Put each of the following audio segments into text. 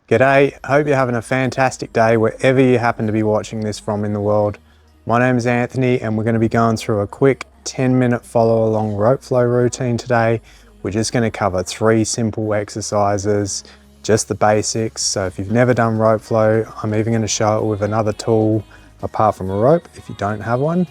G'day, hope you're having a fantastic day wherever you happen to be watching this from in the world. My name is Anthony and we're going to be going through a quick 10-minute follow along rope flow routine today. We're just going to cover 3 simple exercises, just the basics. So if you've never done rope flow, I'm even going to show it with another tool apart from a rope if you don't have one.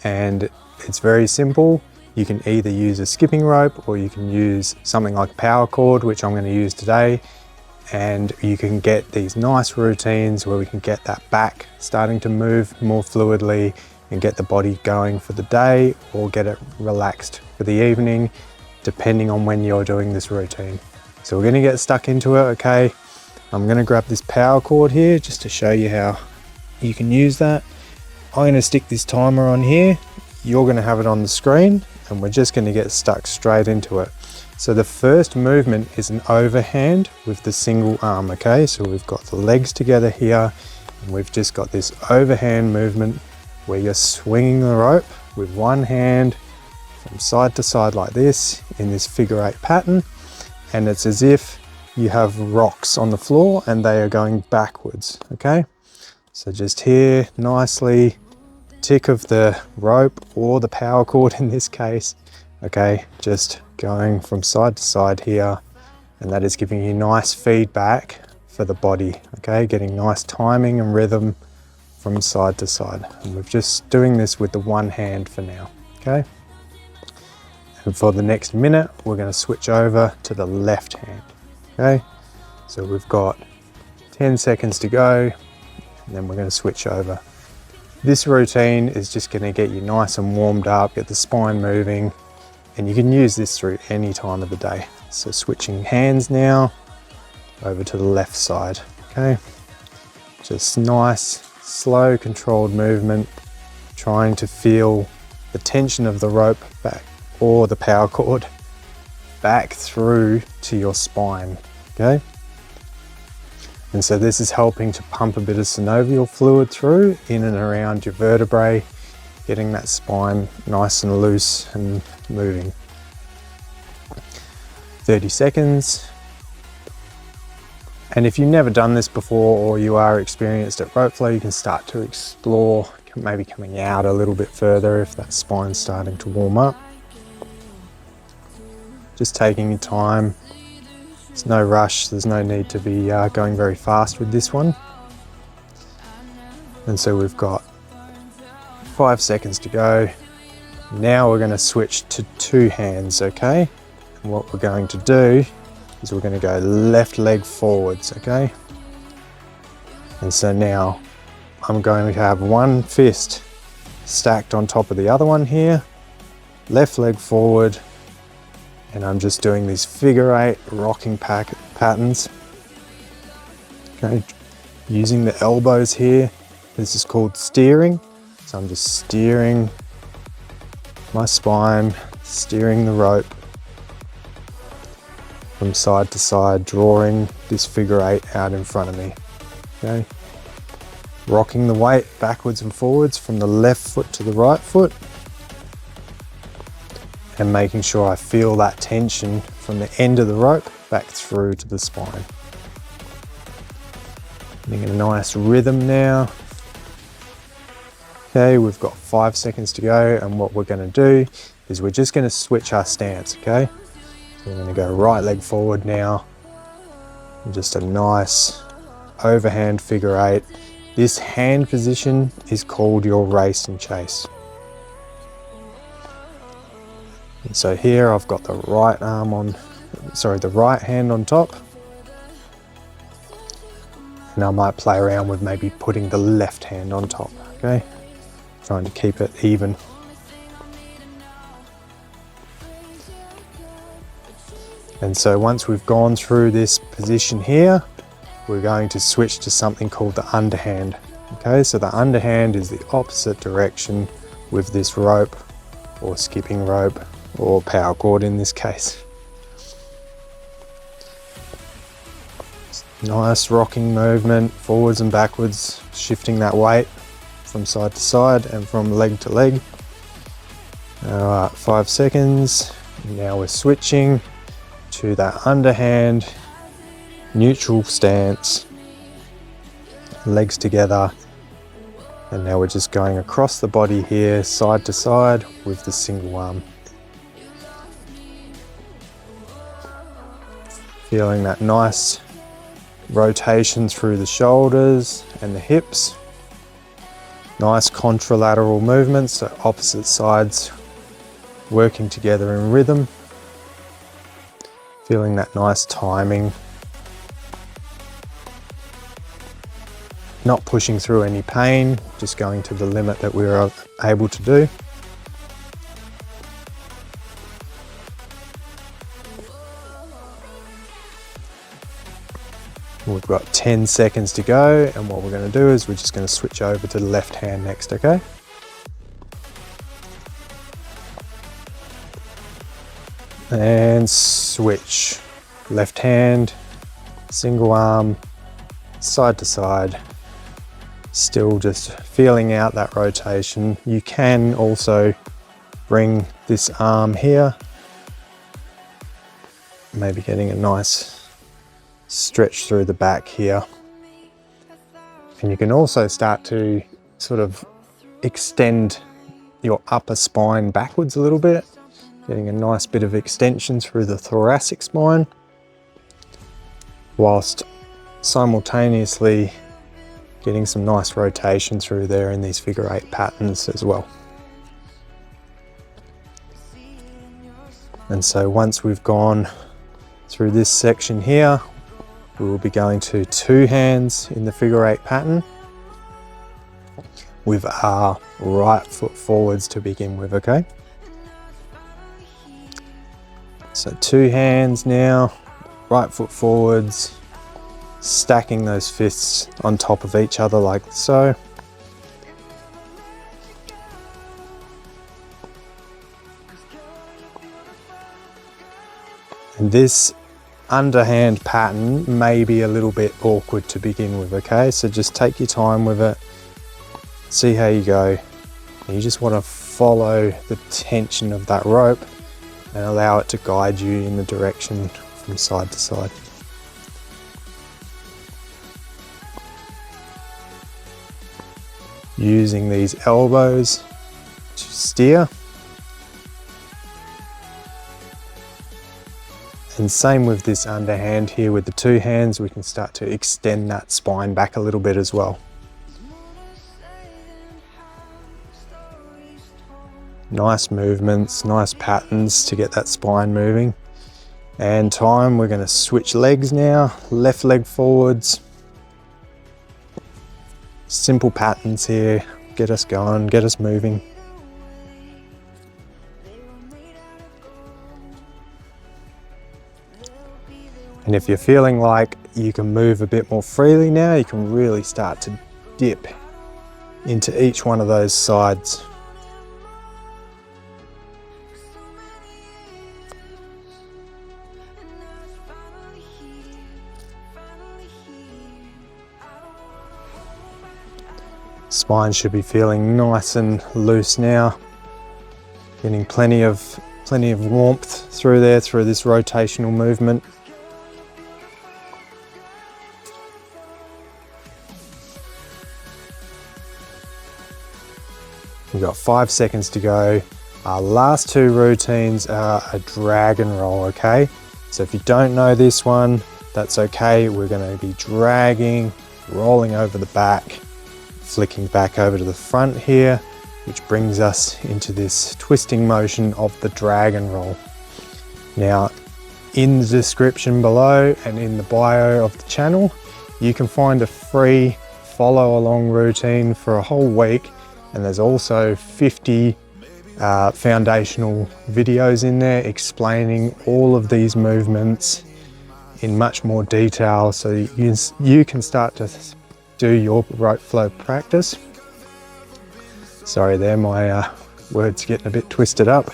And it's very simple. You can either use a skipping rope or you can use something like Powercord, which I'm going to use today. And you can get these nice routines where we can get that back starting to move more fluidly and get the body going for the day or get it relaxed for the evening, depending on when you're doing this routine. So we're going to get stuck into it, okay? I'm going to grab this Powercord here just to show you how you can use that. I'm going to stick this timer on here. You're going to have it on the screen and we're just going to get stuck straight into it. So the first movement is an overhand with the single arm, okay? So we've got the legs together here and we've just got this overhand movement where you're swinging the rope with one hand from side to side like this in this figure 8 pattern. And it's as if you have rocks on the floor and they are going backwards, okay? So just here, nicely, tick of the rope or the Powercord in this case, okay? Just going from side to side here, and that is giving you nice feedback for the body, okay? Getting nice timing and rhythm from side to side. And we're just doing this with the one hand for now, okay? And for the next minute, we're going to switch over to the left hand, okay? So we've got 10 seconds to go, and then we're going to switch over. This routine is just going to get you nice and warmed up, get the spine moving, and you can use this through any time of the day. So switching hands now over to the left side, okay? Just nice, slow, controlled movement, trying to feel the tension of the rope back or the Powercord back through to your spine, okay? And so this is helping to pump a bit of synovial fluid through in and around your vertebrae, getting that spine nice and loose and moving. 30 seconds. And if you've never done this before or you are experienced at rope flow, you can start to explore maybe coming out a little bit further if that spine's starting to warm up. Just taking your time. There's no rush, there's no need to be going very fast with this one. And so we've got 5 seconds to go. Now we're going to switch to 2 hands, okay? And what we're going to do is we're going to go left leg forwards, okay? And so now I'm going to have one fist stacked on top of the other one here, left leg forward, and I'm just doing these figure 8 rocking patterns, okay? Using the elbows here. This is called steering. So I'm just steering my spine, steering the rope from side to side, drawing this figure 8 out in front of me, okay? Rocking the weight backwards and forwards from the left foot to the right foot and making sure I feel that tension from the end of the rope back through to the spine. Getting a nice rhythm now. Okay, we've got 5 seconds to go, and what we're going to do is we're just going to switch our stance, okay? So we're going to go right leg forward now, and just a nice overhand figure 8. This hand position is called your race and chase. And so here I've got the right hand on top, and I might play around with maybe putting the left hand on top, okay? Trying to keep it even. And so once we've gone through this position here, we're going to switch to something called the underhand. Okay, so the underhand is the opposite direction with this rope or skipping rope or Powercord in this case. Nice rocking movement, forwards and backwards, shifting that weight from side to side and from leg to leg. All right, 5 seconds. Now we're switching to that underhand neutral stance, legs together, and now we're just going across the body here, side to side with the single arm. Feeling that nice rotation through the shoulders and the hips. Nice contralateral movements, so opposite sides working together in rhythm. Feeling that nice timing. Not pushing through any pain, just going to the limit that we were able to do. We've got 10 seconds to go, and what we're going to do is we're just going to switch over to the left hand next, okay? And switch. Left hand, single arm, side to side. Still just feeling out that rotation. You can also bring this arm here, maybe getting a nice stretch through the back here. And you can also start to sort of extend your upper spine backwards a little bit, getting a nice bit of extension through the thoracic spine, whilst simultaneously getting some nice rotation through there in these figure eight patterns as well. And so once we've gone through this section here, we will be going to two hands in the figure eight pattern with our right foot forwards to begin with, okay? So two hands now, right foot forwards, stacking those fists on top of each other like so. And this underhand pattern may be a little bit awkward to begin with, okay? So just take your time with it, see how you go. You just want to follow the tension of that rope and allow it to guide you in the direction from side to side. Using these elbows to steer. And same with this underhand here with the two hands, we can start to extend that spine back a little bit as well. Nice movements, nice patterns to get that spine moving. And time, we're going to switch legs now, left leg forwards. Simple patterns here, get us going, get us moving. And if you're feeling like you can move a bit more freely now, you can really start to dip into each one of those sides. Spine should be feeling nice and loose now. Getting plenty of warmth through there, through this rotational movement. We've got 5 seconds to go. Our last two routines are a dragon roll, okay? So if you don't know this one, that's okay. We're going to be dragging, rolling over the back, flicking back over to the front here, which brings us into this twisting motion of the dragon roll. Now, in the description below and in the bio of the channel, you can find a free follow along routine for a whole week. And there's also 50 foundational videos in there explaining all of these movements in much more detail, so you can start to do your Ropeflow practice. Sorry there, my words getting a bit twisted up.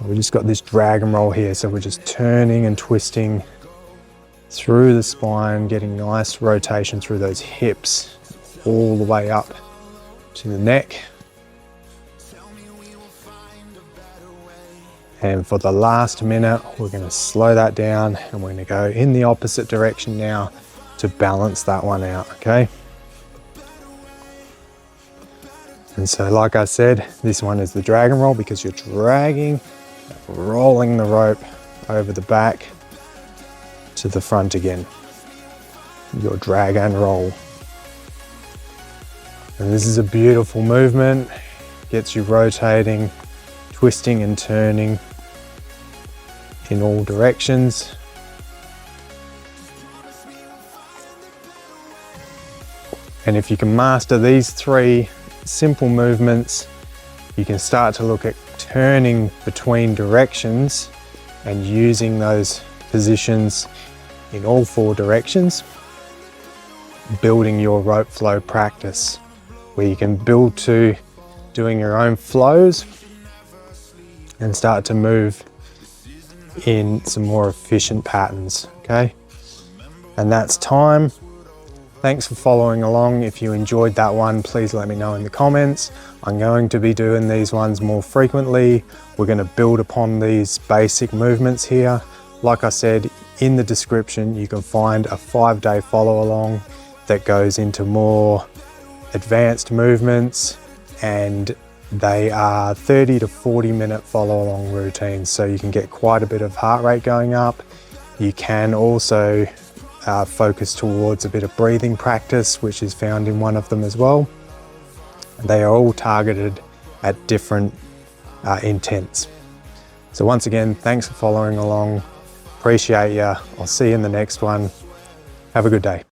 We just got this dragon roll here, so we're just turning and twisting through the spine, getting nice rotation through those hips all the way up to the neck. And for the last minute, we're going to slow that down and we're going to go in the opposite direction now to balance that one out, okay? And so like I said, this one is the dragon roll because you're dragging, rolling the rope over the back to the front again. Your dragon roll. And this is a beautiful movement. Gets you rotating, twisting and turning in all directions. And if you can master these 3 simple movements, you can start to look at turning between directions and using those positions in all 4 directions, building your rope flow practice where you can build to doing your own flows and start to move in some more efficient patterns, okay? And that's time. Thanks for following along. If you enjoyed that one, please let me know in the comments. I'm going to be doing these ones more frequently. We're going to build upon these basic movements here. Like I said, in the description, you can find a 5-day follow along that goes into more advanced movements, and they are 30 to 40 minute follow along routines. So you can get quite a bit of heart rate going up. You can also focus towards a bit of breathing practice, which is found in one of them as well. They are all targeted at different intents. So once again, thanks for following along. Appreciate you. I'll see you in the next one. Have a good day.